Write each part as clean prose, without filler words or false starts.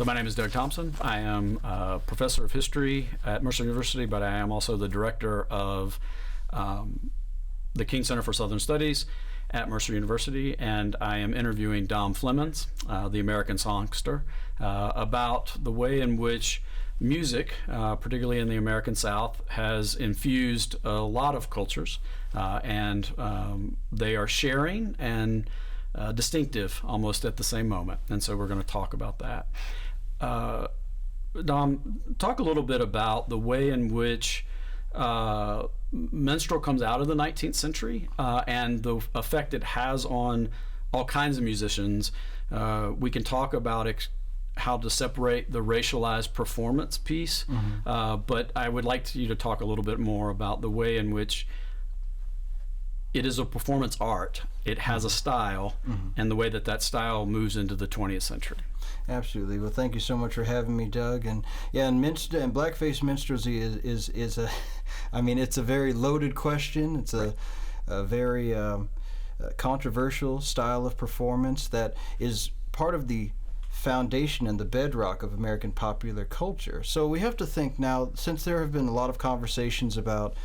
So my name is Doug Thompson. I am a professor of history at Mercer University, but I am also the director of the King Center for Southern Studies at Mercer University, and I am interviewing Dom Flemons, the American songster, about the way in which music, particularly in the American South, has infused a lot of cultures, and they are sharing and distinctive almost at the same moment. And so we're going to talk about that. Dom, talk a little bit about the way in which minstrel comes out of the 19th century and the effect it has on all kinds of musicians. We can talk about how to separate the racialized performance piece, but I would like you to talk a little bit more about the way in which it is a performance art. It has a style, and the way that that style moves into the 20th century. Absolutely. Well, thank you so much for having me, Doug. And yeah, and blackface minstrelsy is a, I mean, it's a very loaded question. It's a very controversial style of performance that is part of the foundation and the bedrock of American popular culture. So we have to think now, since there have been a lot of conversations about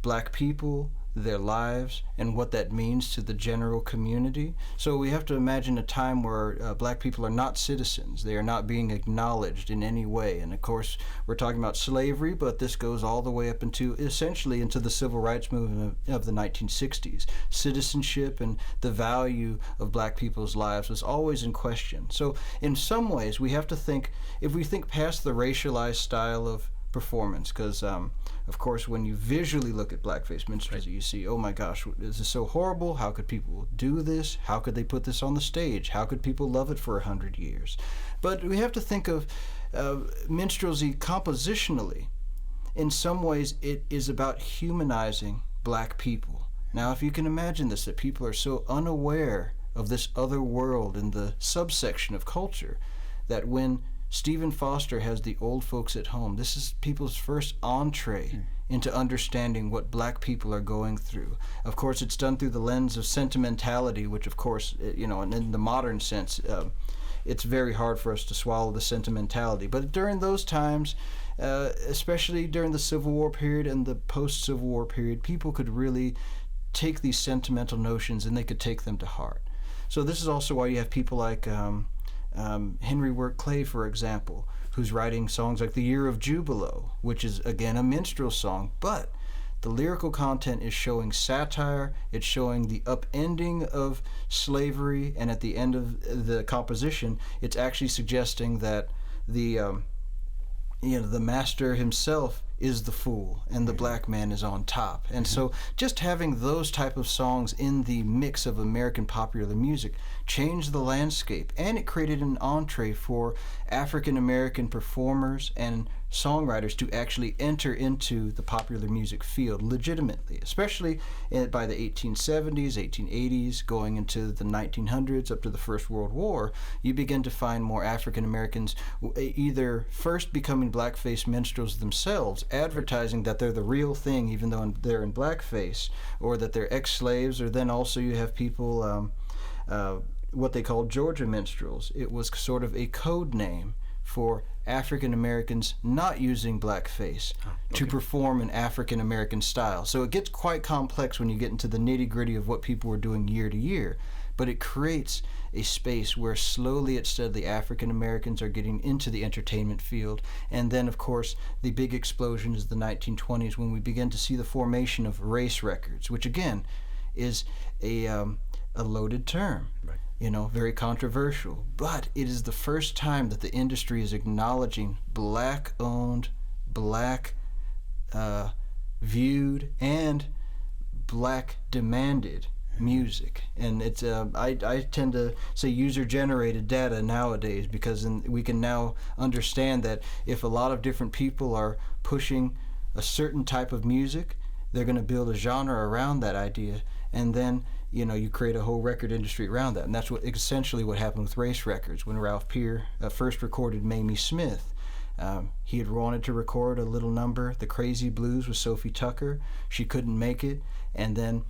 black people, their lives, and what that means to the general community. So we have to imagine a time where black people are not citizens. They are not being acknowledged in any way. And of course, we're talking about slavery, but this goes all the way up into, essentially, into the civil rights movement of the 1960s. Citizenship and the value of black people's lives was always in question. So in some ways, we have to think, if we think past the racialized style of performance, because of course when you visually look at blackface minstrelsy, you see, oh my gosh, this is so horrible. How could people do this? How could they put this on the stage? How could people love it for 100 years? But we have to think of minstrelsy compositionally. In some ways, it is about humanizing black people. Now, if you can imagine this, that people are so unaware of this other world in the subsection of culture, that when Stephen Foster has The Old Folks at Home, this is people's first entree into understanding what black people are going through. Of course, it's done through the lens of sentimentality, which of course, you know, and in the modern sense, it's very hard for us to swallow the sentimentality. But during those times, especially during the Civil War period and the post-Civil War period, people could really take these sentimental notions and they could take them to heart. So this is also why you have people like Henry Wirt Clay, for example, who's writing songs like The Year of Jubilo, which is, again, a minstrel song, but the lyrical content is showing satire, it's showing the upending of slavery, and at the end of the composition, it's actually suggesting that the master himself is the fool and the black man is on top. And so just having those type of songs in the mix of American popular music changed the landscape, and it created an entree for African American performers and songwriters to actually enter into the popular music field legitimately, especially by the 1870s, 1880s, going into the 1900s up to the First World War. You begin to find more African Americans either first becoming blackface minstrels themselves, advertising that they're the real thing even though they're in blackface, or that they're ex-slaves, or then also you have people what they call Georgia minstrels. It was sort of a code name for African Americans not using blackface to perform an African American style. So it gets quite complex when you get into the nitty-gritty of what people were doing year to year, but it creates a space where slowly and steadily African Americans are getting into the entertainment field. And then, of course, the big explosion is the 1920s, when we begin to see the formation of race records, which again is a loaded term. Right. You know, very controversial, but it is the first time that the industry is acknowledging black-owned, black-viewed, and black-demanded music. And it's I tend to say user-generated data nowadays, because we can now understand that if a lot of different people are pushing a certain type of music, they're going to build a genre around that idea, and then you create a whole record industry around that. And that's essentially what happened with race records. When Ralph Peer first recorded Mamie Smith, he had wanted to record a little number, The Crazy Blues, with Sophie Tucker. She couldn't make it, and then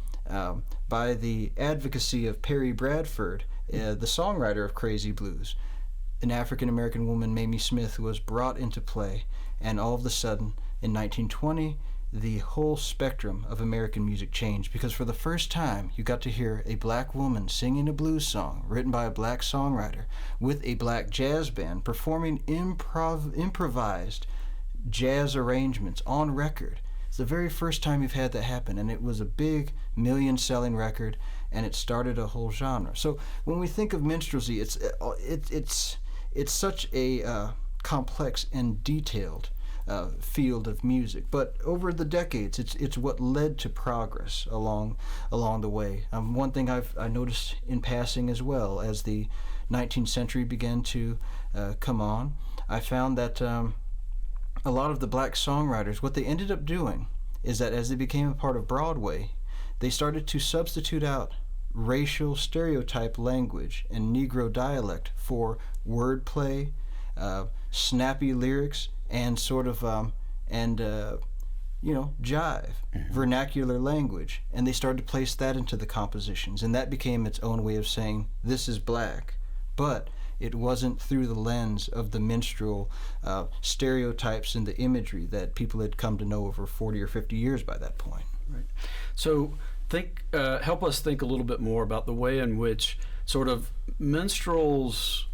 by the advocacy of Perry Bradford, the songwriter of Crazy Blues, an African-American woman, Mamie Smith, was brought into play, and all of a sudden, in 1920, the whole spectrum of American music changed, because for the first time, you got to hear a black woman singing a blues song written by a black songwriter with a black jazz band performing improvised jazz arrangements on record. It's the very first time you've had that happen, and it was a big million-selling record, and it started a whole genre. So when we think of minstrelsy, it's such a complex and detailed field of music. But over the decades, it's what led to progress along the way. One thing I noticed in passing as well, as the 19th century began to come on, I found that a lot of the black songwriters, what they ended up doing is that as they became a part of Broadway, they started to substitute out racial stereotype language and Negro dialect for wordplay, snappy lyrics, and sort of jive, vernacular language, and they started to place that into the compositions, and that became its own way of saying this is black. But it wasn't through the lens of the minstrel stereotypes and the imagery that people had come to know over 40 or 50 years by that point. Right. So help us think a little bit more about the way in which sort of minstrelly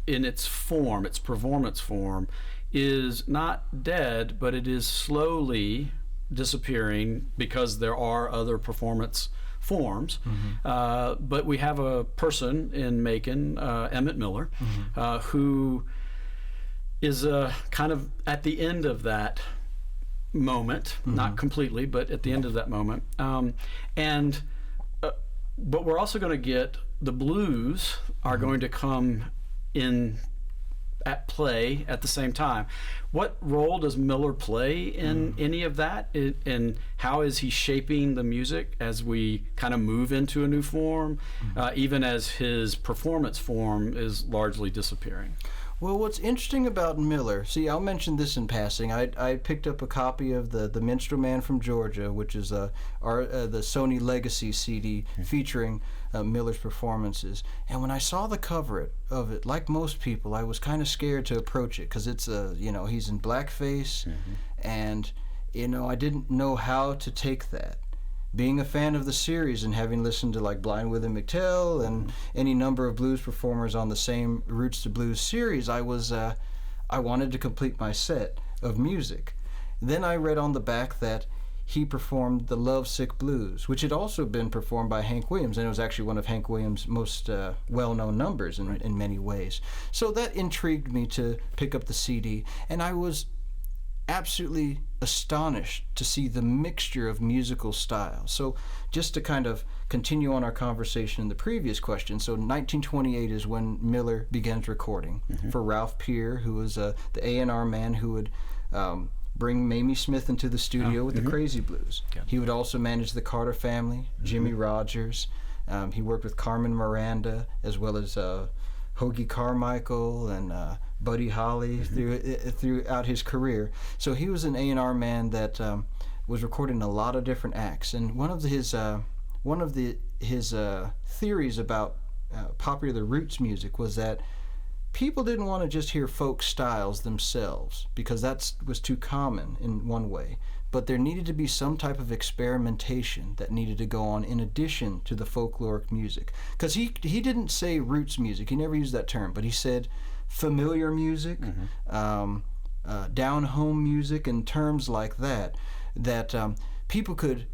in its form, its performance form, is not dead, but it is slowly disappearing because there are other performance forms. Mm-hmm. But we have a person in Macon, Emmett Miller, mm-hmm. Who is kind of at the end of that moment, mm-hmm. not completely, but at the end of that moment. But we're also going to get the blues are mm-hmm. going to come in at play at the same time. What role does Miller play in any of that? And how is he shaping the music as we kind of move into a new form, even as his performance form is largely disappearing? Well, what's interesting about Miller, see, I'll mention this in passing. I picked up a copy of the Minstrel Man from Georgia, which is the Sony Legacy CD featuring Miller's performances. And when I saw the cover of it, like most people, I was kind of scared to approach it because it's he's in blackface, and I didn't know how to take that. Being a fan of the series and having listened to like Blind Willie McTell and any number of blues performers on the same Roots to Blues series, I wanted to complete my set of music. Then I read on the back that he performed the Lovesick Blues, which had also been performed by Hank Williams, and it was actually one of Hank Williams' most well-known numbers in many ways. So that intrigued me to pick up the CD, and I was absolutely astonished to see the mixture of musical styles. So just to kind of continue on our conversation in the previous question, so 1928 is when Miller begins recording for Ralph Peer, who was the A&R man who would bring Mamie Smith into the studio with the Crazy Blues. Yeah. He would also manage the Carter family, Jimmy Rogers. He worked with Carmen Miranda, as well as Hoagie Carmichael and Buddy Holly throughout his career. So he was an A&R man that was recording a lot of different acts. And one of his theories about popular roots music was that people didn't want to just hear folk styles themselves because that was too common in one way. But there needed to be some type of experimentation that needed to go on in addition to the folkloric music. Because he didn't say roots music, he never used that term, but he said familiar music, down-home music, and terms like that, people could,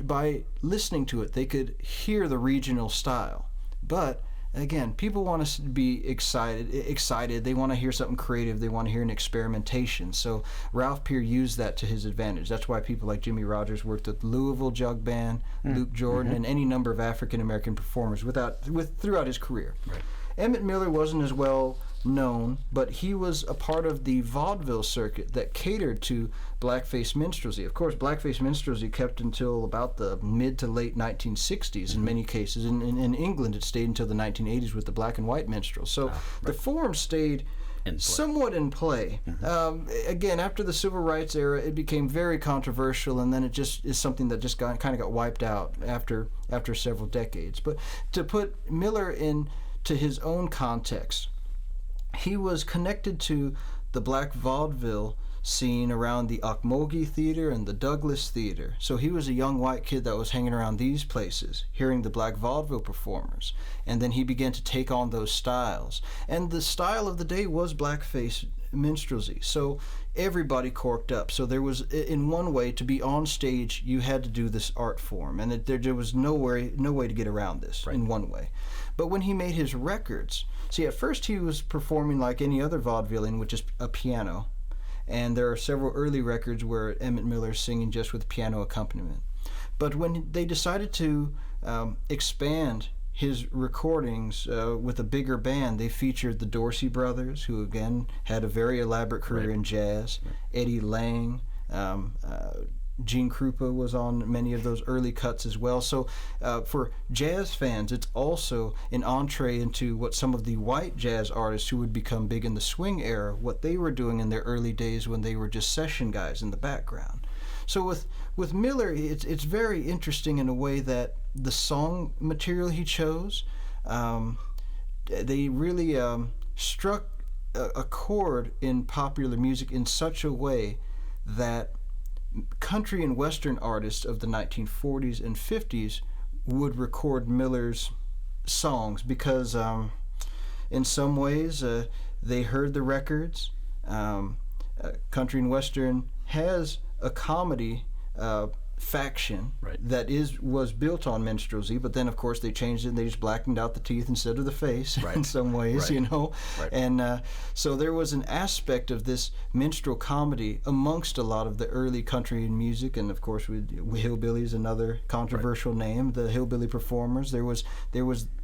by listening to it, they could hear the regional style. But again, people want to be excited. They want to hear something creative. They want to hear an experimentation. So Ralph Peer used that to his advantage. That's why people like Jimmy Rogers worked with Louisville Jug Band, Luke Jordan, and any number of African-American performers throughout his career. Right. Emmett Miller wasn't as well known, but he was a part of the vaudeville circuit that catered to blackface minstrelsy. Of course, blackface minstrelsy kept until about the mid to late 1960s in many cases. In England, it stayed until the 1980s with the black and white minstrels. So the form stayed somewhat in play. Again, after the Civil Rights era, it became very controversial, and then it just is something that just kind of got wiped out after several decades. But to put Miller in to his own context. He was connected to the black vaudeville scene around the Ocmulgee Theater and the Douglas Theater. So he was a young white kid that was hanging around these places, hearing the black vaudeville performers. And then he began to take on those styles. And the style of the day was blackface minstrelsy. So everybody corked up. So there was, in one way, to be on stage, you had to do this art form. And there was no way to get around this, in one way. But when he made his records, see, at first he was performing like any other vaudevillian, which is a piano. And there are several early records where Emmett Miller is singing just with piano accompaniment. But when they decided to expand his recordings with a bigger band, they featured the Dorsey Brothers, who again had a very elaborate career in jazz, Eddie Lang, Gene Krupa was on many of those early cuts as well. So for jazz fans, it's also an entree into what some of the white jazz artists who would become big in the swing era, what they were doing in their early days when they were just session guys in the background. So with Miller, it's very interesting in a way that the song material he chose, they really struck a chord in popular music in such a way that country and western artists of the 1940s and 50s would record Miller's songs because in some ways they heard the records. Country and western has a comedy faction that was built on minstrelsy, but then of course they changed it and they just blackened out the teeth instead of the face in some ways, you know. And so there was an aspect of this minstrel comedy amongst a lot of the early country and music, and of course hillbilly is another controversial name, the hillbilly performers. There was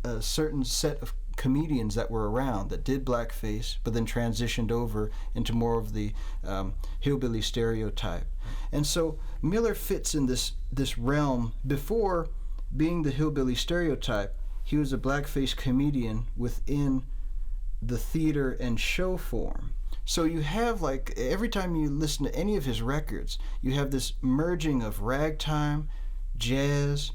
a certain set of comedians that were around that did blackface but then transitioned over into more of the hillbilly stereotype. And so Miller fits in this realm. Before being the hillbilly stereotype, he was a blackface comedian within the theater and show form. So you have, like, every time you listen to any of his records, you have this merging of ragtime, jazz,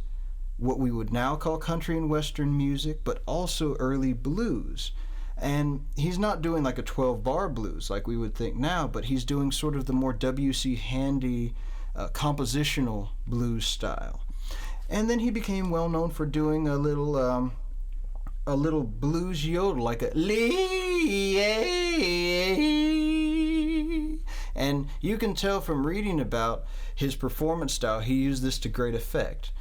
what we would now call country and western music, but also early blues. And he's not doing like a 12-bar blues like we would think now, but he's doing sort of the more W.C. Handy compositional blues style. And then he became well known for doing a little blues yodel, like a lee. And you can tell from reading about his performance style, he used this to great effect.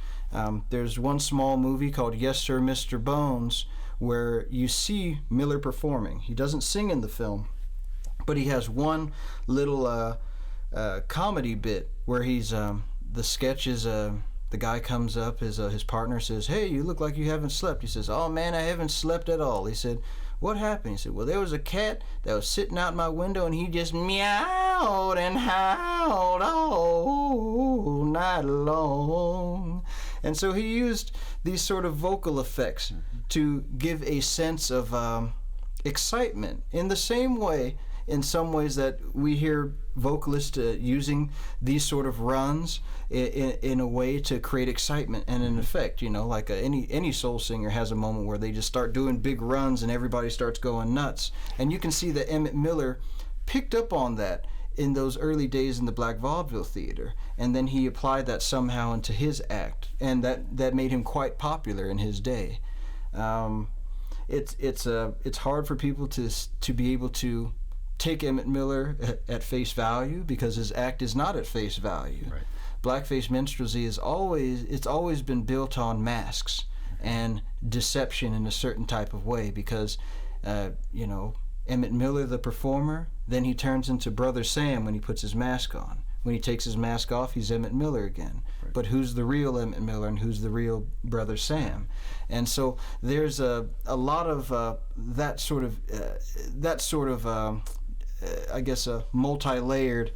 There's one small movie called Yes Sir, Mr. Bones, where you see Miller performing. He doesn't sing in the film, but he has one little comedy bit where he's the sketch is the guy comes up, his partner says, "Hey, you look like you haven't slept." He says, "Oh man, I haven't slept at all." He said, "What happened?" He said, "Well, there was a cat that was sitting out my window and he just meowed and howled all night long." And so he used these sort of vocal effects to give a sense of excitement in the same way, in some ways, that we hear vocalists using these sort of runs in a way to create excitement and an effect. You know, like any soul singer has a moment where they just start doing big runs and everybody starts going nuts. And you can see that Emmett Miller picked up on that in those early days in the Black Vaudeville Theater, and then he applied that somehow into his act, and that made him quite popular in his day. It's hard for people to be able to take Emmett Miller at face value because his act is not at face value. Right. Blackface minstrelsy it's always been built on masks and deception in a certain type of way because Emmett Miller, the performer, then he turns into Brother Sam when he puts his mask on. When he takes his mask off, he's Emmett Miller again. Right. But who's the real Emmett Miller and who's the real Brother Sam? And so there's a lot of that sort of I guess a multi-layered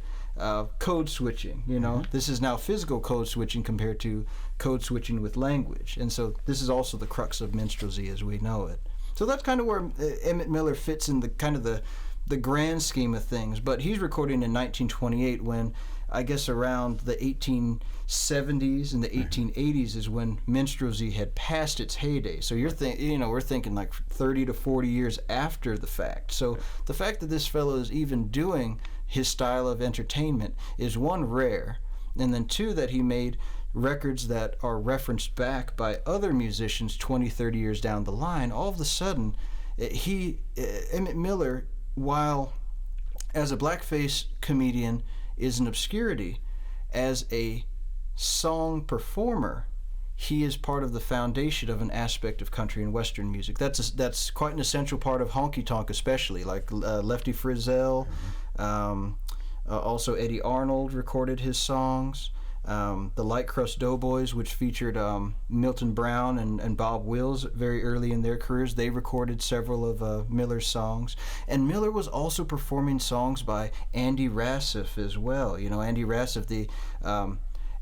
code switching. You know, this is now physical code switching compared to code switching with language. And so this is also the crux of minstrelsy as we know it. So that's kind of where Emmett Miller fits in the kind of the the grand scheme of things. But he's recording in 1928 when, I guess, around the 1870s and the 1880s is when minstrelsy had passed its heyday. So we're thinking like 30 to 40 years after the fact. So the fact that this fellow is even doing his style of entertainment is, one, rare, and then two, that he made records that are referenced back by other musicians 20, 30 years down the line. All of a sudden, Emmett Miller, while as a blackface comedian is an obscurity, as a song performer, he is part of the foundation of an aspect of country and western music. That's quite an essential part of honky tonk, especially like Lefty Frizzell. Also Eddie Arnold recorded his songs. The Light Crust Doughboys, which featured Milton Brown and Bob Wills very early in their careers, they recorded several of Miller's songs. And Miller was also performing songs by Andy Rassif as well. Andy Rassif, the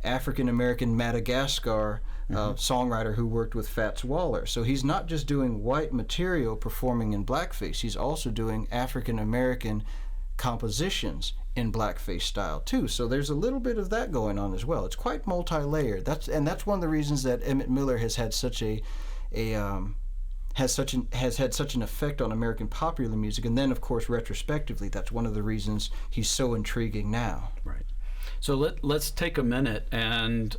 African-American Madagascar songwriter who worked with Fats Waller. So he's not just doing white material performing in blackface, he's also doing African-American compositions in blackface style too. So there's a little bit of that going on as well. It's quite multi-layered. That's one of the reasons that Emmett Miller has had such has had such an effect on American popular music. And then, of course, retrospectively, that's one of the reasons he's so intriguing now. Right. So let's take a minute and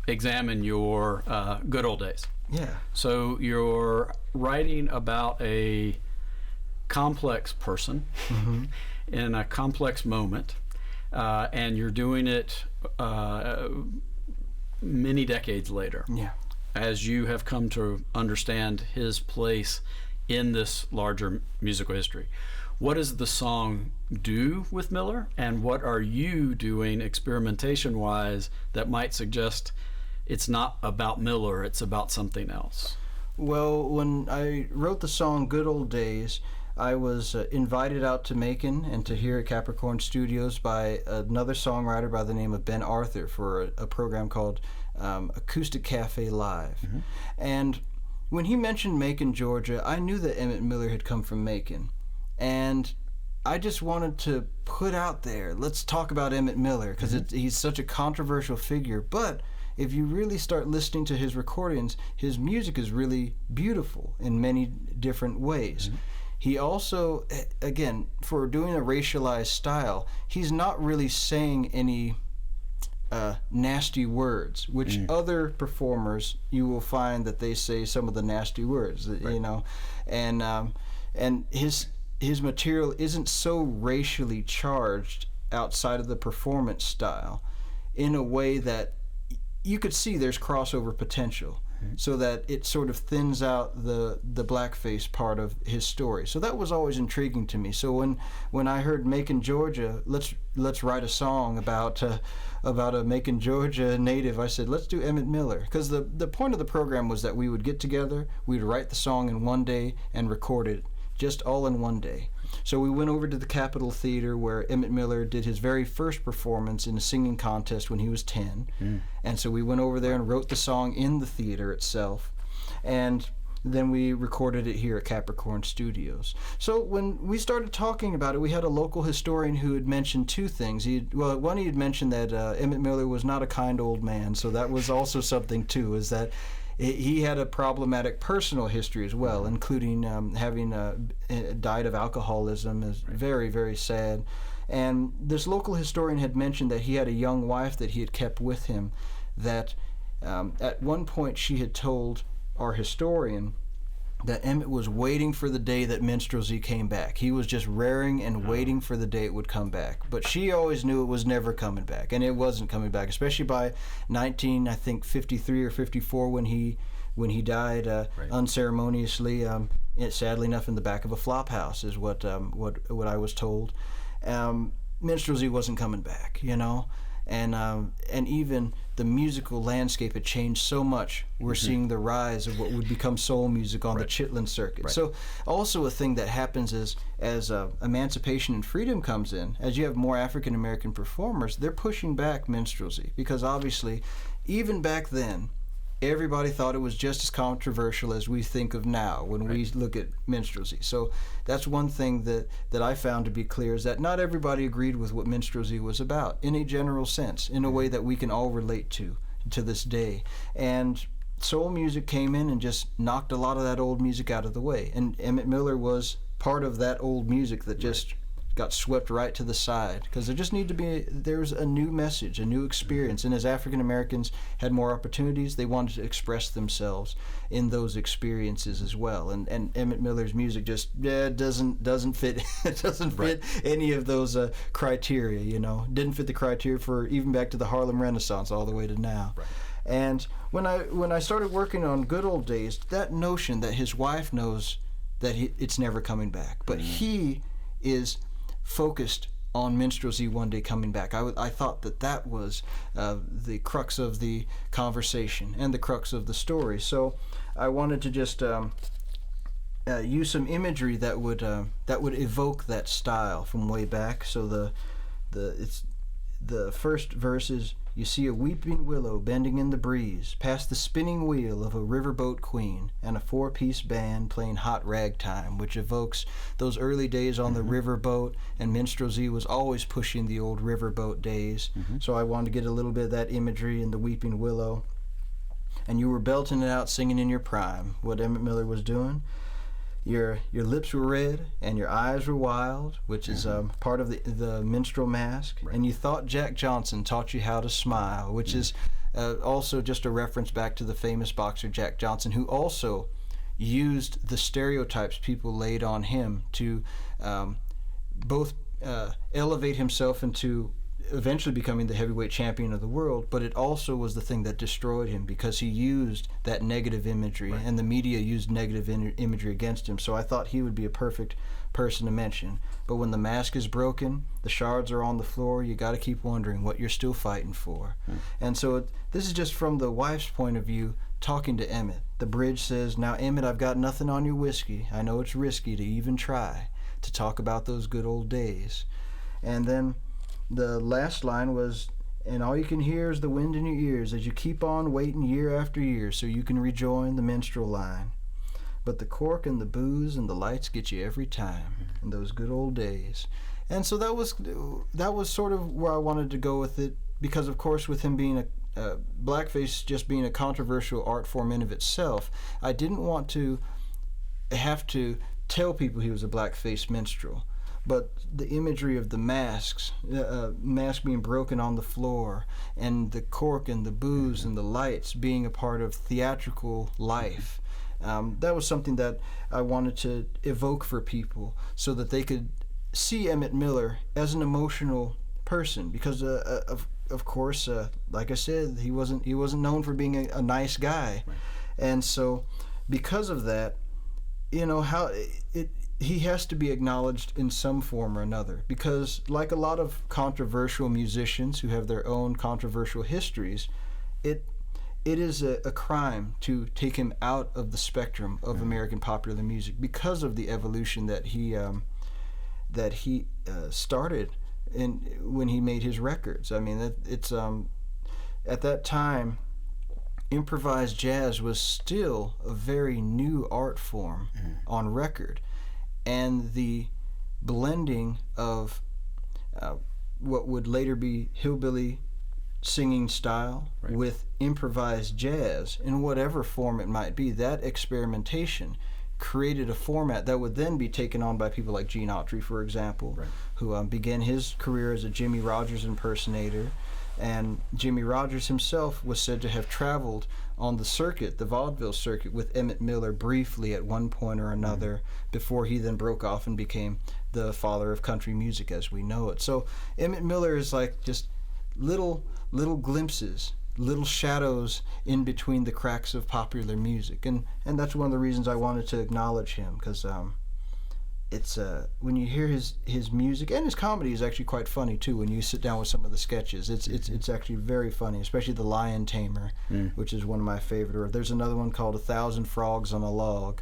examine your good old days. Yeah. So you're writing about a complex person in a complex moment, and you're doing it many decades later. Yeah. As you have come to understand his place in this larger musical history. What does the song do with Miller, and what are you doing experimentation-wise that might suggest it's not about Miller, it's about something else? Well, when I wrote the song Good Old Days, I was invited out to Macon and to hear at Capricorn Studios by another songwriter by the name of Ben Arthur for a program called Acoustic Cafe Live. And when he mentioned Macon, Georgia, I knew that Emmett Miller had come from Macon. And I just wanted to put out there, let's talk about Emmett Miller, because he's such a controversial figure. But if you really start listening to his recordings, his music is really beautiful in many different ways. He also, again, for doing a racialized style, he's not really saying any nasty words, which other performers, you will find that they say some of the nasty words, you know, and his material isn't so racially charged outside of the performance style in a way that you could see there's crossover potential, so that it sort of thins out the blackface part of his story. So that was always intriguing to me. So when I heard Macon, Georgia, let's write a song about a Macon, Georgia native, I said, let's do Emmett Miller, because the point of the program was that we would get together, we'd write the song in one day and record it just all in one day. So we went over to the Capitol Theater where Emmett Miller did his very first performance in a singing contest when he was 10. And so we went over there and wrote the song in the theater itself. And then we recorded it here at Capricorn Studios. So when we started talking about it, we had a local historian who had mentioned two things. He had mentioned that Emmett Miller was not a kind old man, so that was also something too, is that he had a problematic personal history as well, including having died of alcoholism. Is very, very sad. And this local historian had mentioned that he had a young wife that he had kept with him, that at one point she had told our historian that Emmett was waiting for the day that minstrelsy came back. He was just raring and waiting for the day it would come back. But she always knew it was never coming back, and it wasn't coming back, especially by 1953 or 54 when he died unceremoniously, sadly enough, in the back of a flop house, is what I was told. Minstrelsy wasn't coming back, you know. And even the musical landscape had changed so much. We're seeing the rise of what would become soul music on the Chitlin circuit. So also a thing that happens is as emancipation and freedom comes in, as you have more African American performers, they're pushing back minstrelsy, because obviously even back then everybody thought it was just as controversial as we think of now when we look at minstrelsy. So that's one thing that I found to be clear, is that not everybody agreed with what minstrelsy was about in a general sense, in a way that we can all relate to this day. And soul music came in and just knocked a lot of that old music out of the way. And Emmett Miller was part of that old music that just got swept right to the side, because there's a new message, a new experience. And as African Americans had more opportunities, they wanted to express themselves in those experiences as well. And Emmett Miller's music just doesn't fit it doesn't fit any of those criteria, didn't fit the criteria for even back to the Harlem Renaissance all the way to now. And when I started working on Good Old Days, that notion that his wife knows that it's never coming back, but he is focused on minstrelsy one day coming back. I thought that was the crux of the conversation and the crux of the story. So I wanted to just use some imagery that would evoke that style from way back. So the first verse is, "You see a weeping willow bending in the breeze, past the spinning wheel of a riverboat queen, and a four-piece band playing hot ragtime," which evokes those early days on the riverboat, and minstrelsy was always pushing the old riverboat days. So I wanted to get a little bit of that imagery in the weeping willow. And you were belting it out, singing in your prime. What Emmett Miller was doing. Your lips were red and your eyes were wild, which is part of the minstrel mask. And you thought Jack Johnson taught you how to smile, which is also just a reference back to the famous boxer Jack Johnson, who also used the stereotypes people laid on him to both elevate himself into eventually becoming the heavyweight champion of the world, but it also was the thing that destroyed him, because he used that negative imagery, and the media used negative imagery against him. So I thought he would be a perfect person to mention. But when the mask is broken, the shards are on the floor, you got to keep wondering what you're still fighting for. And so this is just from the wife's point of view, talking to Emmett. The bridge says, "Now Emmett, I've got nothing on your whiskey. I know it's risky to even try to talk about those good old days." And then the last line was, "And all you can hear is the wind in your ears as you keep on waiting year after year so you can rejoin the minstrel line. But the cork and the booze and the lights get you every time in those good old days." And so that was sort of where I wanted to go with it, because of course with him being blackface just being a controversial art form in of itself, I didn't want to have to tell people he was a blackface minstrel. But the imagery of the masks, mask being broken on the floor, and the cork and the booze and the lights being a part of theatrical life, that was something that I wanted to evoke for people, so that they could see Emmett Miller as an emotional person. Because of course, like I said, he wasn't known for being a nice guy, and so because of that, he has to be acknowledged in some form or another, because like a lot of controversial musicians who have their own controversial histories, it is a crime to take him out of the spectrum of American popular music, because of the evolution that he started when he made his records. I mean, it's at that time, improvised jazz was still a very new art form on record. And the blending of what would later be hillbilly singing style with improvised jazz, in whatever form it might be, that experimentation created a format that would then be taken on by people like Gene Autry, for example, who began his career as a Jimmy Rogers impersonator. And Jimmy Rogers himself was said to have traveled on the circuit, the vaudeville circuit, with Emmett Miller briefly at one point or another, before he then broke off and became the father of country music as we know it. So Emmett Miller is like just little glimpses, little shadows in between the cracks of popular music. And that's one of the reasons I wanted to acknowledge him, because it's when you hear his music, and his comedy is actually quite funny too. When you sit down with some of the sketches, it's actually very funny, especially the Lion Tamer, which is one of my favorite. Or there's another one called 1,000 Frogs on a Log,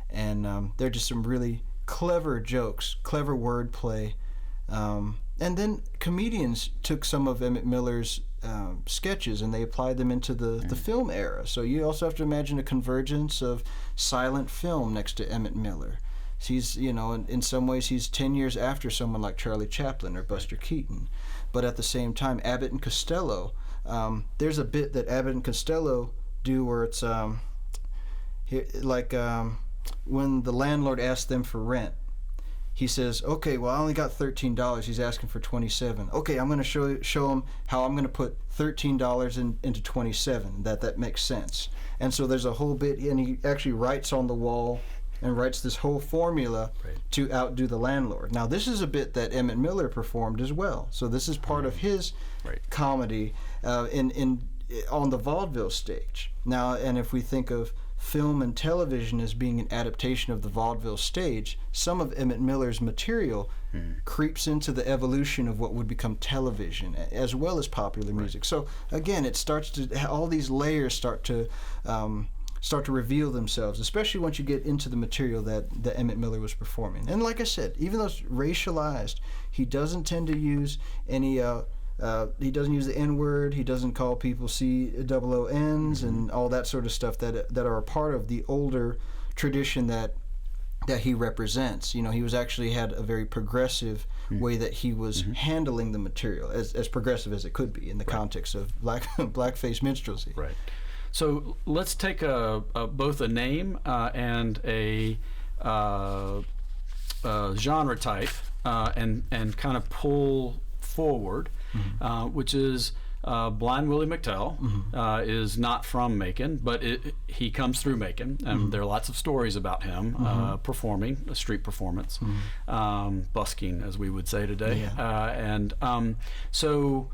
and they're just some really clever jokes, clever wordplay, And then comedians took some of Emmett Miller's sketches and they applied them into the film era. So you also have to imagine a convergence of silent film next to Emmett Miller. He's, in some ways, he's 10 years after someone like Charlie Chaplin or Buster Keaton. But at the same time, Abbott and Costello, there's a bit that Abbott and Costello do where it's when the landlord asks them for rent. He says, okay, well, I only got $13. He's asking for $27. Okay, I'm going to show him how I'm going to put $13 into $27. That makes sense. And so there's a whole bit, and he actually writes on the wall and writes this whole formula to outdo the landlord. Now, this is a bit that Emmett Miller performed as well. So this is part of his comedy on the vaudeville stage. Now, and if we think of film and television as being an adaptation of the vaudeville stage, some of Emmett Miller's material creeps into the evolution of what would become television as well as popular music. So again, it starts to, all these layers start to reveal themselves, especially once you get into the material that Emmett Miller was performing. And like I said, even though it's racialized, he doesn't tend to use any he doesn't use the N-word. He doesn't call people C-O-O-Ns and all that sort of stuff that are a part of the older tradition that he represents. He was actually had a very progressive way that he was handling the material, as progressive as it could be in the context of blackface minstrelsy. Right. So let's take both a name and a genre type and kind of pull forward. Which is Blind Willie McTell is not from Macon, but he comes through Macon, and there are lots of stories about him performing a street performance, busking, as we would say today. So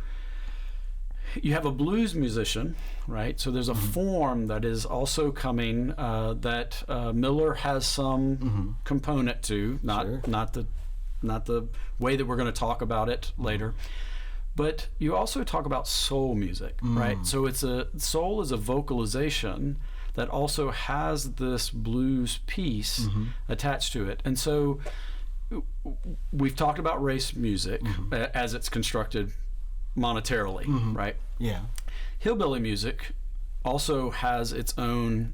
you have a blues musician, right? So there's a form that is also coming that Miller has some component to, not the way that we're going to talk about it later. But you also talk about soul music, right? So soul is a vocalization that also has this blues piece attached to it. And so we've talked about race music as it's constructed monetarily, right? Yeah. Hillbilly music also has its own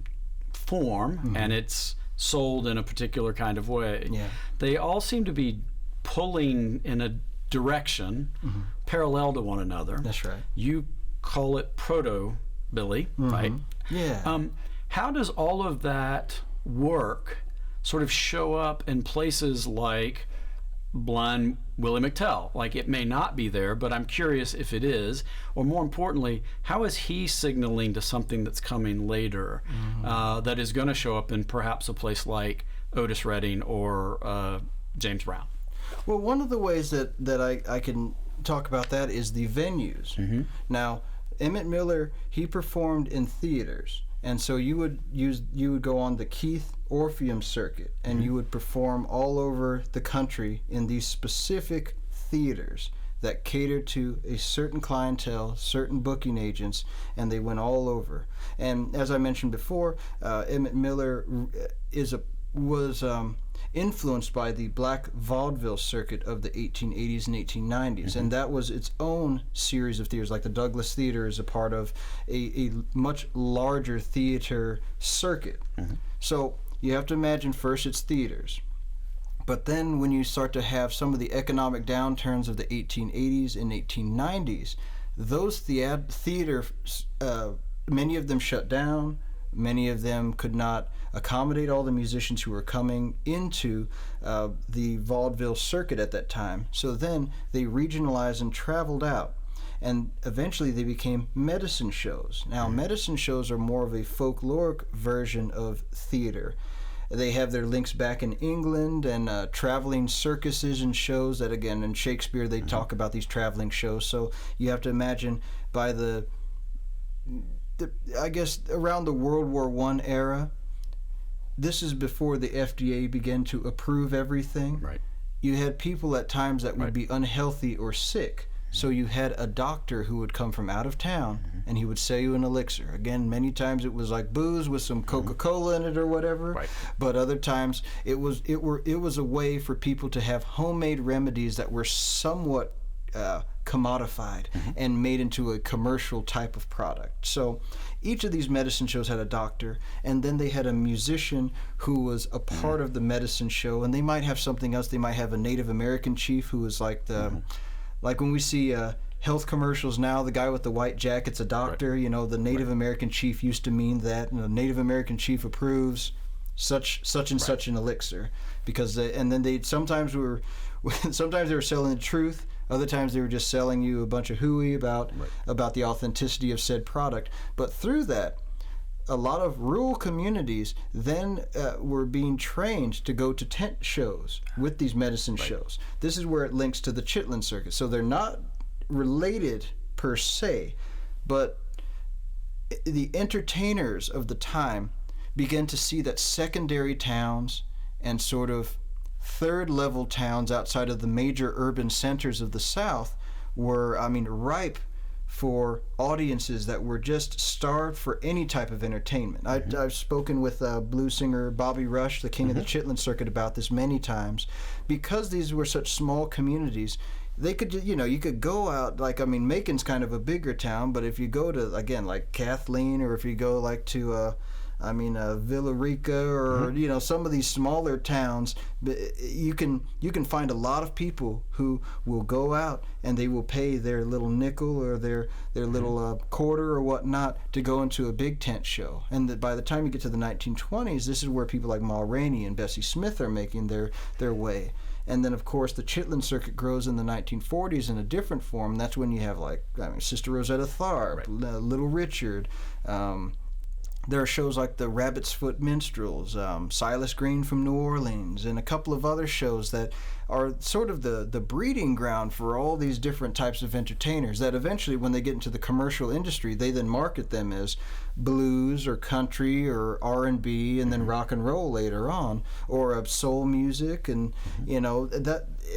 form and it's sold in a particular kind of way. Yeah. They all seem to be pulling in a direction parallel to one another. That's right. You call it proto-billy, right? Yeah. How does all of that work sort of show up in places like Blind Willie McTell? Like, it may not be there, but I'm curious if it is. Or more importantly, how is he signaling to something that's coming later that is going to show up in perhaps a place like Otis Redding or James Brown? Well, one of the ways that I can talk about that is the venues. Now, Emmett Miller, he performed in theaters, and so you would go on the Keith Orpheum circuit, and you would perform all over the country in these specific theaters that catered to a certain clientele, certain booking agents, and they went all over. And as I mentioned before, Emmett Miller was influenced by the black vaudeville circuit of the 1880s and 1890s, and that was its own series of theaters. Like the Douglas Theater is a part of a much larger theater circuit. So you have to imagine first it's theaters, but then when you start to have some of the economic downturns of the 1880s and 1890s, those theater many of them shut down. Many of them could not accommodate all the musicians who were coming into the vaudeville circuit at that time. So then they regionalized and traveled out. And eventually they became medicine shows. Now, medicine shows are more of a folkloric version of theater. They have their links back in England and traveling circuses and shows that, again, in Shakespeare, they talk about these traveling shows. So you have to imagine by I guess around the World War I era, this is before the FDA began to approve everything. Right. You had people at times that would be unhealthy or sick. So you had a doctor who would come from out of town and he would sell you an elixir. Again, many times it was like booze with some Coca-Cola in it or whatever. Right. But other times it was a way for people to have homemade remedies that were somewhat commodified and made into a commercial type of product. So each of these medicine shows had a doctor, and then they had a musician who was a part of the medicine show, and they might have something else. They might have a Native American chief who was like the like when we see health commercials now, the guy with the white jacket's a doctor. Right. You know, the Native American chief used to mean that. You know, Native American chief approves such and such an elixir, because and then they sometimes they were selling the truth. Other times they were just selling you a bunch of hooey about the authenticity of said product. But through that, a lot of rural communities then were being trained to go to tent shows with these medicine shows. This is where it links to the Chitlin circuit. So they're not related per se, but the entertainers of the time began to see that secondary towns and sort of third level towns outside of the major urban centers of the South were, ripe for audiences that were just starved for any type of entertainment. I've spoken with blues singer Bobby Rush, the king of the Chitlin circuit, about this many times. Because these were such small communities, they could, you could go out, Macon's kind of a bigger town, but if you go to, again, like Kathleen, or if you go like to Villarica, or some of these smaller towns, you can find a lot of people who will go out and they will pay their little nickel or their little quarter or whatnot to go into a big tent show. And by the time you get to the 1920s, this is where people like Ma Rainey and Bessie Smith are making their way. And then, of course, the Chitlin circuit grows in the 1940s in a different form. That's when you have, Sister Rosetta Tharpe, Little Richard. There are shows like the Rabbit's Foot Minstrels, Silas Green from New Orleans, and a couple of other shows that are sort of the breeding ground for all these different types of entertainers that eventually, when they get into the commercial industry, they then market them as blues or country or R&B, and then rock and roll later on, or soul music, and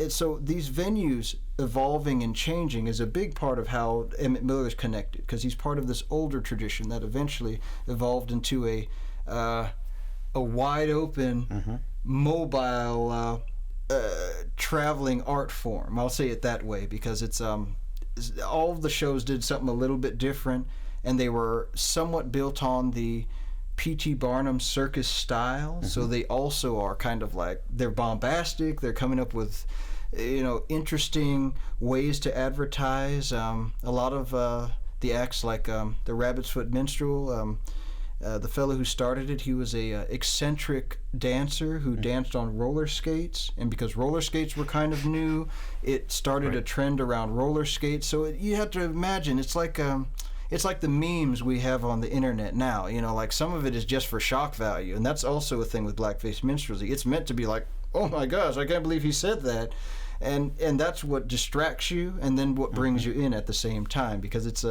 so these venues evolving and changing is a big part of how Emmett Miller is connected, because he's part of this older tradition that eventually evolved into a wide open, mobile, traveling art form. I'll say it that way, because it's all of the shows did something a little bit different, and they were somewhat built on the P.T. Barnum circus style. So they also are kind of like, they're bombastic, they're coming up with interesting ways to advertise. A lot of the acts, like the Rabbit's Foot Minstrel, the fellow who started it, he was a eccentric dancer who danced on roller skates, and because roller skates were kind of new, it started a trend around roller skates. So you have to imagine, it's like the memes we have on the internet now. Like some of it is just for shock value, and that's also a thing with blackface minstrelsy. It's meant to be like, oh my gosh, I can't believe he said that. And that's what distracts you, and then what brings you in at the same time, because it's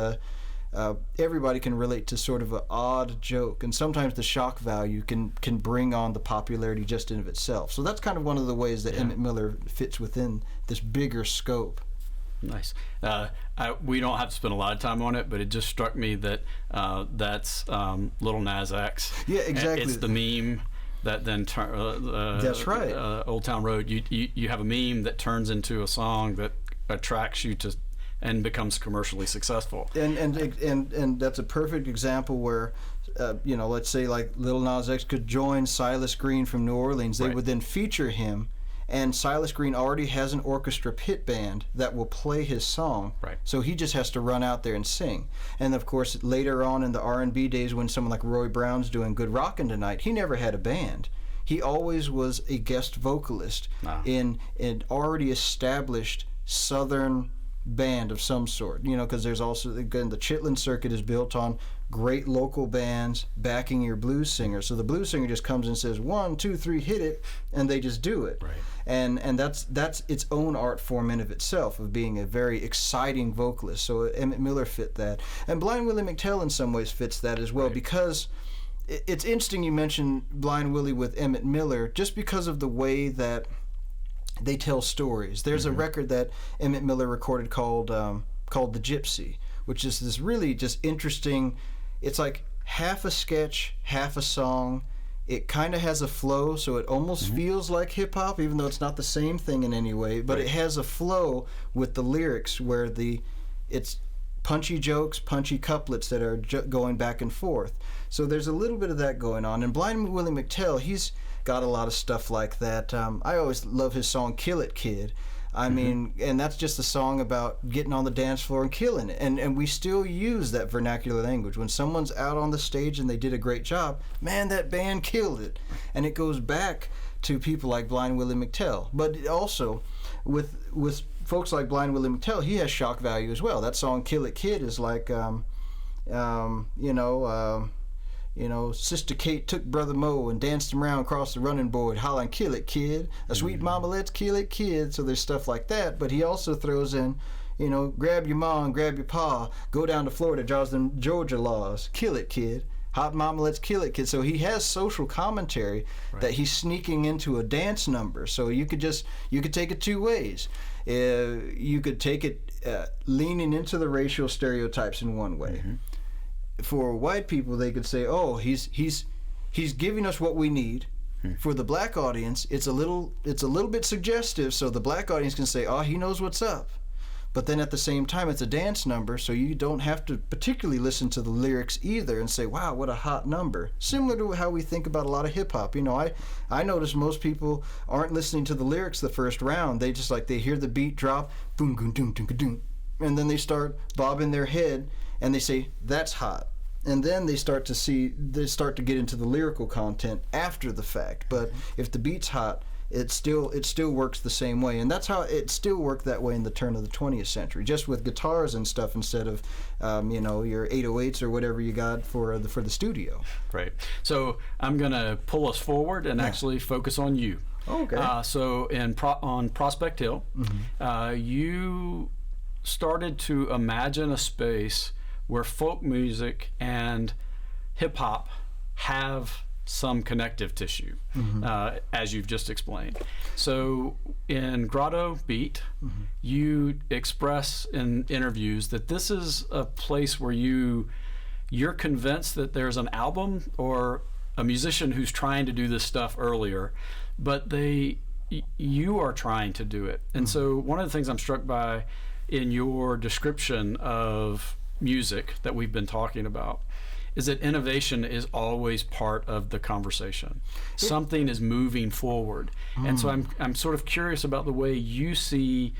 everybody can relate to sort of an odd joke, and sometimes the shock value can bring on the popularity just in of itself. So that's kind of one of the ways that Emmett Miller fits within this bigger scope. Nice. We don't have to spend a lot of time on it, but it just struck me that that's Lil Nas X. Yeah, exactly. It's the meme that then that's right. Old Town Road. You have a meme that turns into a song that attracts you to and becomes commercially successful. And that's a perfect example where let's say like Lil Nas X could join Silas Green from New Orleans. They would then feature him, and Silas Green already has an orchestra pit band that will play his song. Right. So he just has to run out there and sing. And of course, later on in the R&B days, when someone like Roy Brown's doing Good Rockin' Tonight, he never had a band. He always was a guest vocalist in an already established Southern band of some sort. Because there's also, again, the Chitlin circuit is built on great local bands backing your blues singer. So the blues singer just comes and says 1, 2, 3, hit it, and they just do it. Right. And that's its own art form in of itself, of being a very exciting vocalist. So Emmett Miller fit that, and Blind Willie McTell in some ways fits that as well, because it's interesting you mentioned Blind Willie with Emmett Miller, just because of the way that they tell stories. There's a record that Emmett Miller recorded called The Gypsy, which is this really just interesting. It's like half a sketch, half a song. it kind of has a flow, so it almost feels like hip-hop, even though it's not the same thing in any way, but it has a flow with the lyrics where it's punchy jokes, punchy couplets that are going back and forth. So there's a little bit of that going on. And Blind Willie McTell, he's got a lot of stuff like that. I always love his song Kill It Kid. I mean, and that's just a song about getting on the dance floor and killing it. And we still use that vernacular language. When someone's out on the stage and they did a great job, man, that band killed it. And it goes back to people like Blind Willie McTell. But also, with folks like Blind Willie McTell, he has shock value as well. That song Kill It Kid is like, Sister Kate took Brother Mo and danced him around across the running board, hollering, "Kill it, kid. A sweet mama, let's kill it, kid." So there's stuff like that. But he also throws in, grab your mom, grab your pa, go down to Florida, draws them Georgia laws. Kill it, kid. Hot mama, let's kill it, kid. So he has social commentary that he's sneaking into a dance number. So you could take it two ways. You could take it leaning into the racial stereotypes in one way. For white people, they could say, "Oh, he's giving us what we need." For the black audience, it's a little bit suggestive, so the black audience can say, "Oh, he knows what's up." But then at the same time, it's a dance number, so you don't have to particularly listen to the lyrics either and say, "Wow, what a hot number." Similar to how we think about a lot of hip hop. I notice most people aren't listening to the lyrics the first round. They just they hear the beat drop, boom, boom, doom, doom, doom, and then they start bobbing their head and they say, "That's hot." And then they start to get into the lyrical content after the fact. But if the beat's hot, it still works the same way. And that's how it still worked that way in the turn of the 20th century, just with guitars and stuff instead of your 808s or whatever you got for the studio. Right. So I'm going to pull us forward and actually focus on you. Okay. So on Prospect Hill, you started to imagine a space where folk music and hip hop have some connective tissue, as you've just explained. So in Grotto Beat, you express in interviews that this is a place where you're convinced that there's an album or a musician who's trying to do this stuff earlier, but you are trying to do it. And so one of the things I'm struck by in your description of music that we've been talking about is that innovation is always part of the conversation. Something is moving forward. And so I'm sort of curious about the way you see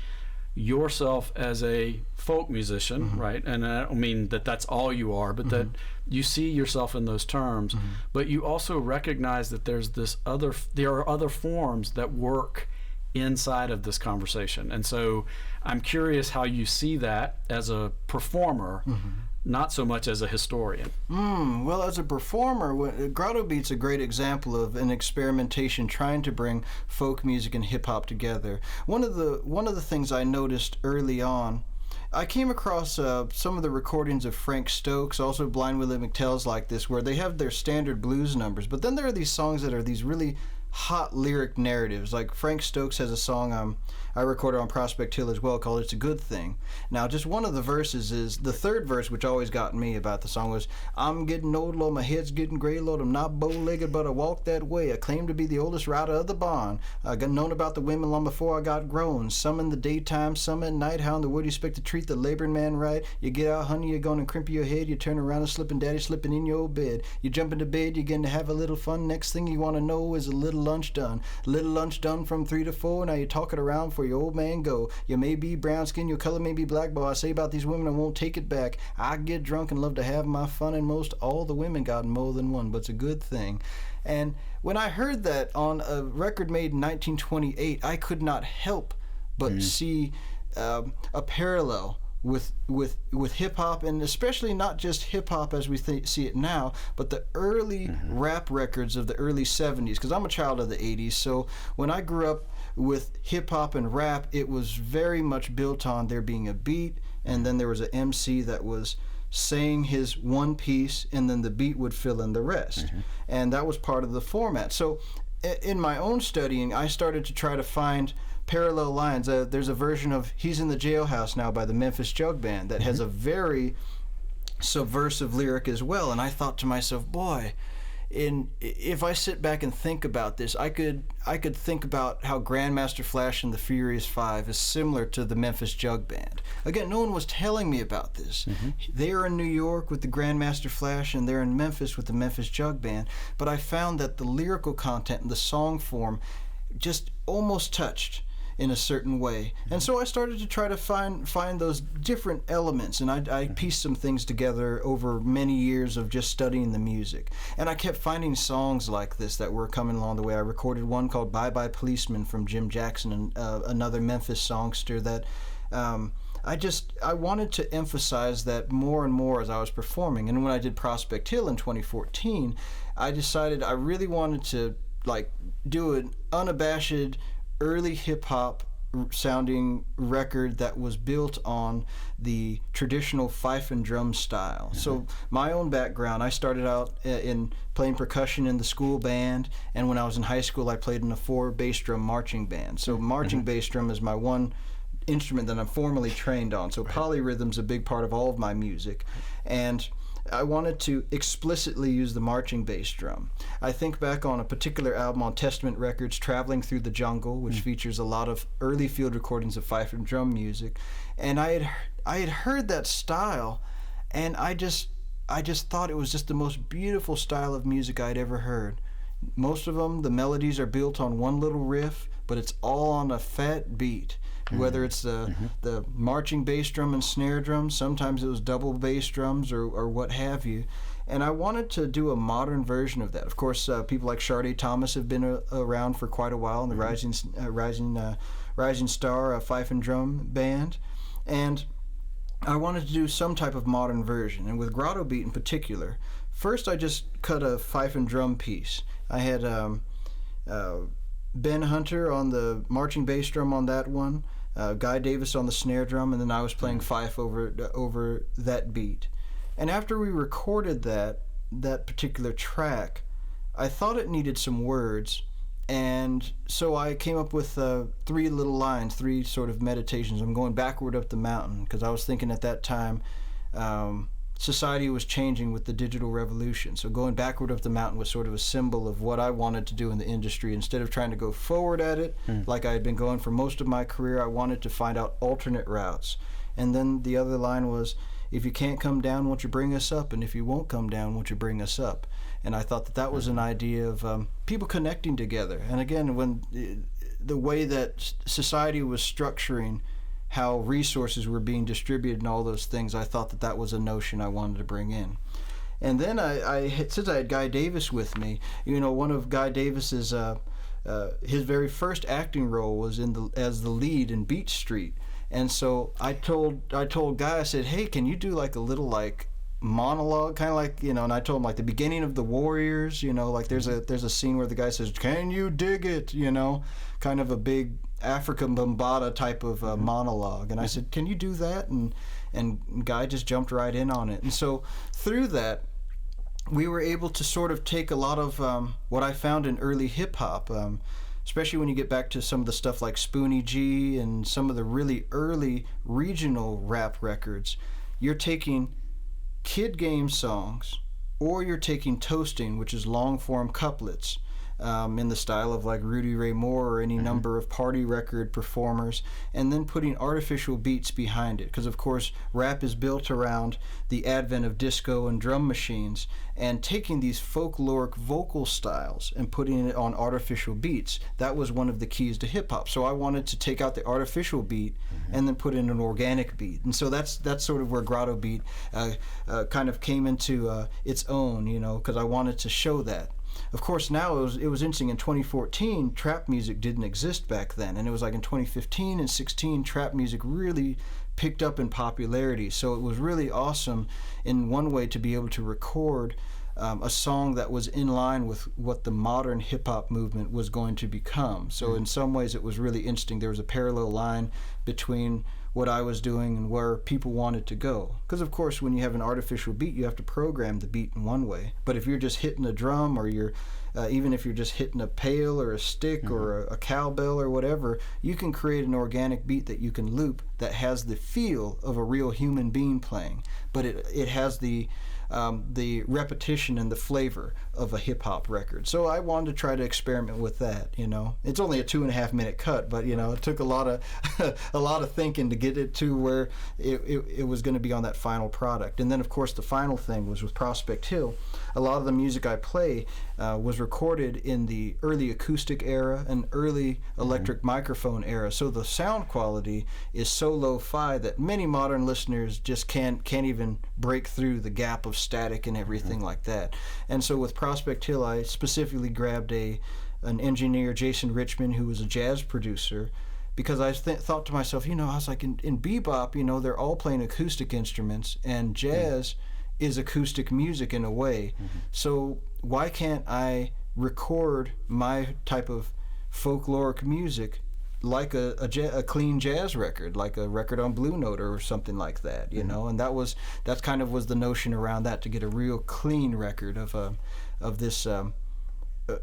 yourself as a folk musician, right? And I don't mean that that's all you are, but that you see yourself in those terms, but you also recognize that there are other forms that work inside of this conversation. And so I'm curious how you see that as a performer, not so much as a historian. Well, as a performer, Grotto Beat's a great example of an experimentation trying to bring folk music and hip hop together. One of the things I noticed early on, I came across some of the recordings of Frank Stokes, also Blind Willie McTell's like this, where they have their standard blues numbers, but then there are these songs that are these really hot lyric narratives. Like Frank Stokes has a song I recorded on Prospect Hill as well called "It's a Good Thing." Now, just one of the verses is the third verse, which always got me about the song, was, "I'm getting old, Lord, my head's getting gray, Lord, I'm not bow-legged, but I walk that way. I claim to be the oldest rider of the barn. I got known about the women long before I got grown. Some in the daytime, some at night. How in the world do you expect to treat the laboring man right? You get out, honey, you're gonna crimp your head. You turn around and slipping, daddy slipping in your bed. You jump into bed, you're getting to have a little fun. Next thing you want to know is a little lunch done. Little lunch done from 3 to 4. Now you're talking around for your old man go. You may be brown skin, your color may be black, but I say about these women I won't take it back. I get drunk and love to have my fun, and most all the women got more than one, but it's a good thing." And when I heard that on a record made in 1928, I could not help but see a parallel with hip hop, and especially not just hip hop as we see it now, but the early rap records of the early 70s, because I'm a child of the 80s. So when I grew up with hip hop and rap, it was very much built on there being a beat, and then there was an MC that was saying his one piece, and then the beat would fill in the rest. And that was part of the format. So in my own studying, I started to try to find parallel lines. There's a version of "He's in the Jailhouse Now" by the Memphis Jug Band that has a very subversive lyric as well. And I thought to myself, boy, if I sit back and think about this, I could think about how Grandmaster Flash and the Furious Five is similar to the Memphis Jug Band. Again, no one was telling me about this. They're in New York with the Grandmaster Flash, and they're in Memphis with the Memphis Jug Band. But I found that the lyrical content and the song form just almost touched in a certain way. And so I started to try to find those different elements, and I pieced some things together over many years of just studying the music. And I kept finding songs like this that were coming along the way. I recorded one called Bye Bye Policeman from Jim Jackson, and another Memphis songster that I wanted to emphasize that more and more as I was performing. And when I did Prospect Hill in 2014, I decided I really wanted to do an unabashed early hip-hop sounding record that was built on the traditional fife and drum style. So my own background, I started out in playing percussion in the school band, and when I was in high school I played in a 4 bass drum marching band. So marching bass drum is my one instrument that I'm formally trained on. So polyrhythm's a big part of all of my music, and I wanted to explicitly use the marching bass drum. I think back on a particular album on Testament Records, Traveling Through the Jungle, which features a lot of early field recordings of fife and drum music, and I had heard that style, and I just thought it was just the most beautiful style of music I'd ever heard. Most of them, the melodies are built on one little riff, but it's all on a fat beat. Whether it's the marching bass drum and snare drum, sometimes it was double bass drums or what have you. And I wanted to do a modern version of that. Of course, people like Sade Thomas have been around for quite a while in the Rising Star Fife and Drum Band. And I wanted to do some type of modern version. And with Grotto Beat in particular, first I just cut a fife and drum piece. I had Ben Hunter on the marching bass drum on that one, Guy Davis on the snare drum, and then I was playing fife over that beat. And after we recorded that particular track, I thought it needed some words, and so I came up with 3 little lines, 3 sort of meditations. I'm going backward up the mountain, because I was thinking at that time society was changing with the digital revolution. So going backward up the mountain was sort of a symbol of what I wanted to do in the industry. Instead of trying to go forward at it, like I had been going for most of my career, I wanted to find out alternate routes. And then the other line was, if you can't come down, won't you bring us up? And if you won't come down, won't you bring us up? And I thought that was an idea of people connecting together. And again, when the way that society was structuring how resources were being distributed and all those things, I thought that was a notion I wanted to bring in. And then since I had Guy Davis with me, one of Guy Davis's his very first acting role was as the lead in Beach Street. And so I told Guy, I said, hey, can you do like a little monologue, kind of like, and I told him like the beginning of The Warriors, like there's a scene where the guy says, can you dig it, kind of a big African Bambaataa type of monologue. And I said, can you do that? And Guy just jumped right in on it. And so through that, we were able to sort of take a lot of what I found in early hip-hop, especially when you get back to some of the stuff like Spoonie G and some of the really early regional rap records. You're taking kid game songs, or you're taking toasting, which is long-form couplets, in the style of like Rudy Ray Moore or any number of party record performers, and then putting artificial beats behind it, because of course rap is built around the advent of disco and drum machines, and taking these folkloric vocal styles and putting it on artificial beats. That was one of the keys to hip-hop. So I wanted to take out the artificial beat and then put in an organic beat, and so that's sort of where Grotto Beat kind of came into its own, because I wanted to show that. Of course, now it was interesting. In 2014, trap music didn't exist back then, and it was like in 2015 and 16, trap music really picked up in popularity. So it was really awesome in one way to be able to record a song that was in line with what the modern hip-hop movement was going to become. So in some ways it was really interesting. There was a parallel line between what I was doing and where people wanted to go. Because of course when you have an artificial beat, you have to program the beat in one way. But if you're just hitting a drum, or you're even if you're just hitting a pail or a stick or a cowbell or whatever, you can create an organic beat that you can loop that has the feel of a real human being playing. But it has the the repetition and the flavor of a hip hop record. So I wanted to try to experiment with that. It's only a 2.5 minute cut, but it took a lot of a lot of thinking to get it to where it was going to be on that final product. And then of course the final thing was with Prospect Hill. A lot of the music I play was recorded in the early acoustic era and early electric microphone era. So the sound quality is so lo-fi that many modern listeners just can't even break through the gap of static and everything like that. And so with Prospect Hill, I specifically grabbed an engineer, Jason Richmond, who was a jazz producer, because I thought to myself, I was like, in bebop, they're all playing acoustic instruments, and jazz is acoustic music in a way. So why can't I record my type of folkloric music like a clean jazz record, like a record on Blue Note or something like that, and that kind of was the notion around that, to get a real clean record of this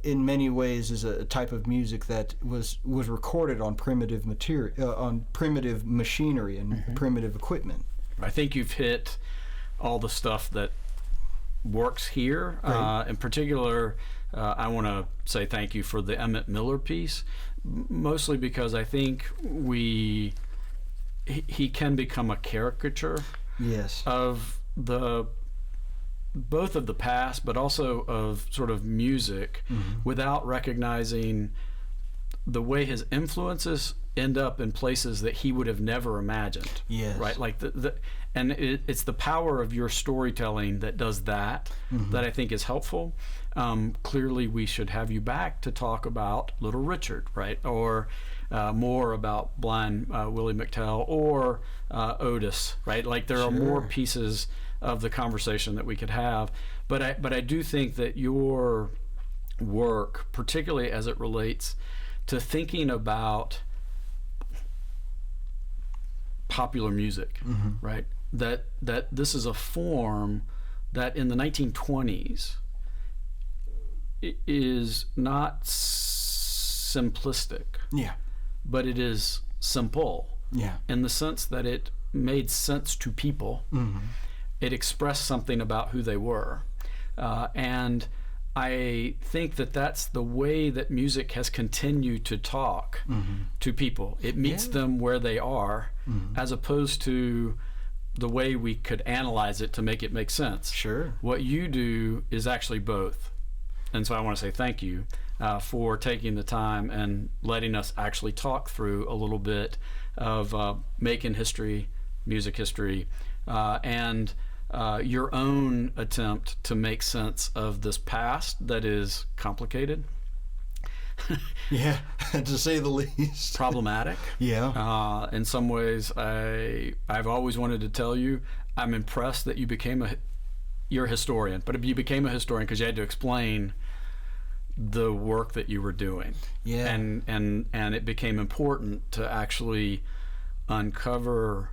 in many ways is a type of music that was recorded on primitive material, on primitive machinery and primitive equipment. I think you've hit all the stuff that works here. Right. In particular, I want to say thank you for the Emmett Miller piece, mostly because I think he can become a caricature of both of the past, but also of sort of music, without recognizing the way his influences end up in places that he would have never imagined. Yes. Right? Like and it's the power of your storytelling that does that, that I think is helpful. Clearly we should have you back to talk about Little Richard, right? Or more about blind Willie McTell, or Otis, right? Like there are more pieces of the conversation that we could have. But I do think that your work, particularly as it relates to thinking about popular music, right? That this is a form that in the 1920s is not simplistic, but it is simple, in the sense that it made sense to people. It expressed something about who they were, and I think that that's the way that music has continued to talk to people. It meets them where they are, as opposed to the way we could analyze it to make it make sense. Sure. What you do is actually both. And so I want to say thank you for taking the time and letting us actually talk through a little bit of Macon history, music history, and your own attempt to make sense of this past that is complicated. To say the least. Problematic. In some ways, I've always wanted to tell you, I'm impressed that you're a historian, but you became a historian because you had to explain the work that you were doing. And it became important to actually uncover,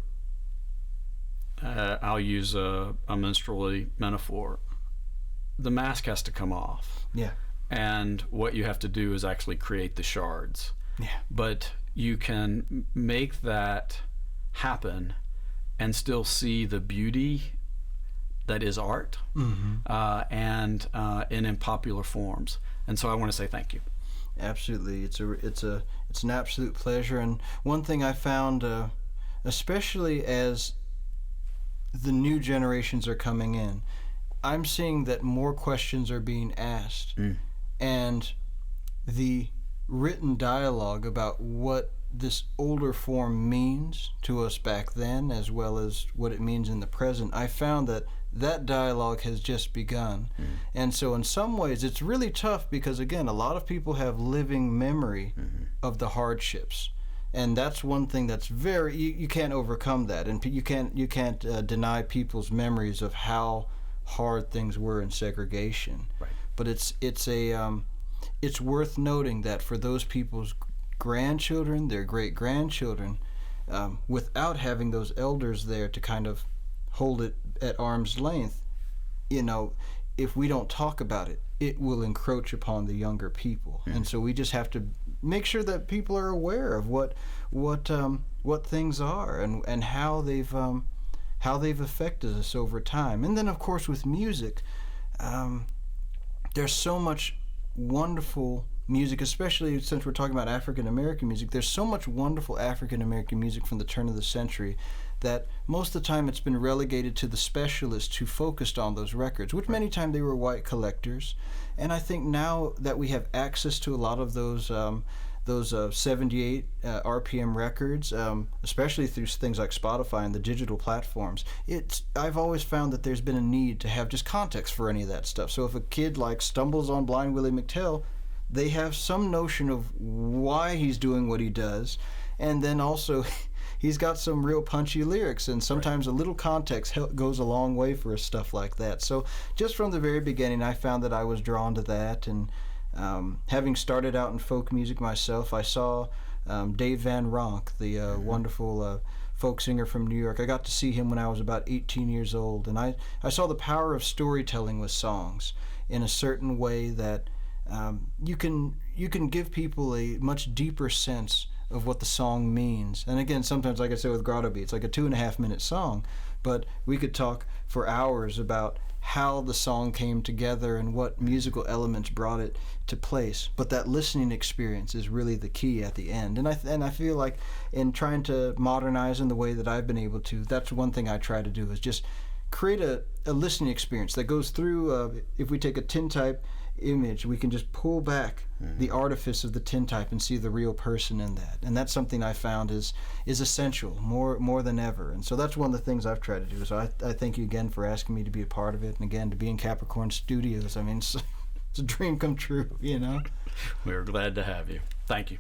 I'll use a minstrel metaphor. The mask has to come off. And what you have to do is actually create the shards. But you can make that happen and still see the beauty that is art, and in popular forms. And so I want to say thank you. Absolutely, it's an absolute pleasure. And one thing I found, especially as the new generations are coming in, I'm seeing that more questions are being asked, and the written dialogue about what this older form means to us back then, as well as what it means in the present, I found that dialogue has just begun. And so in some ways it's really tough, because again, a lot of people have living memory of the hardships, and that's one thing that's you can't overcome that, and you can't deny people's memories of how hard things were in segregation. But it's worth noting that for those people's grandchildren, their great-grandchildren, without having those elders there to kind of hold it at arm's length, if we don't talk about it, it will encroach upon the younger people. And so we just have to make sure that people are aware of what things are, and how how they've affected us over time. And then, of course, with music, there's so much wonderful music, especially since we're talking about African American music. There's so much wonderful African American music from the turn of the century that most of the time it's been relegated to the specialists who focused on those records, which many times they were white collectors. And I think now that we have access to a lot of those 78 RPM records, especially through things like Spotify and the digital platforms, I've always found that there's been a need to have just context for any of that stuff. So if a kid like stumbles on Blind Willie McTell, they have some notion of why he's doing what he does, and then also he's got some real punchy lyrics, and sometimes a little context goes a long way for stuff like that. So just from the very beginning, I found that I was drawn to that, and having started out in folk music myself, I saw Dave Van Ronk, the wonderful folk singer from New York. I got to see him when I was about 18 years old, and I saw the power of storytelling with songs in a certain way that you can give people a much deeper sense of what the song means. And again, sometimes, like I said with Grotto Beat, it's like a 2.5-minute song, but we could talk for hours about how the song came together and what musical elements brought it to place. But that listening experience is really the key at the end. And I feel like in trying to modernize in the way that I've been able to, that's one thing I try to do, is just create a listening experience that goes through, if we take a tintype image, we can just pull back the artifice of the tintype and see the real person in that. And that's something I found is essential more than ever. And so that's one of the things I've tried to do. So I thank you again for asking me to be a part of it, and again to be in Capricorn Studios. I mean, it's a dream come true, you know. We're glad to have you. Thank you.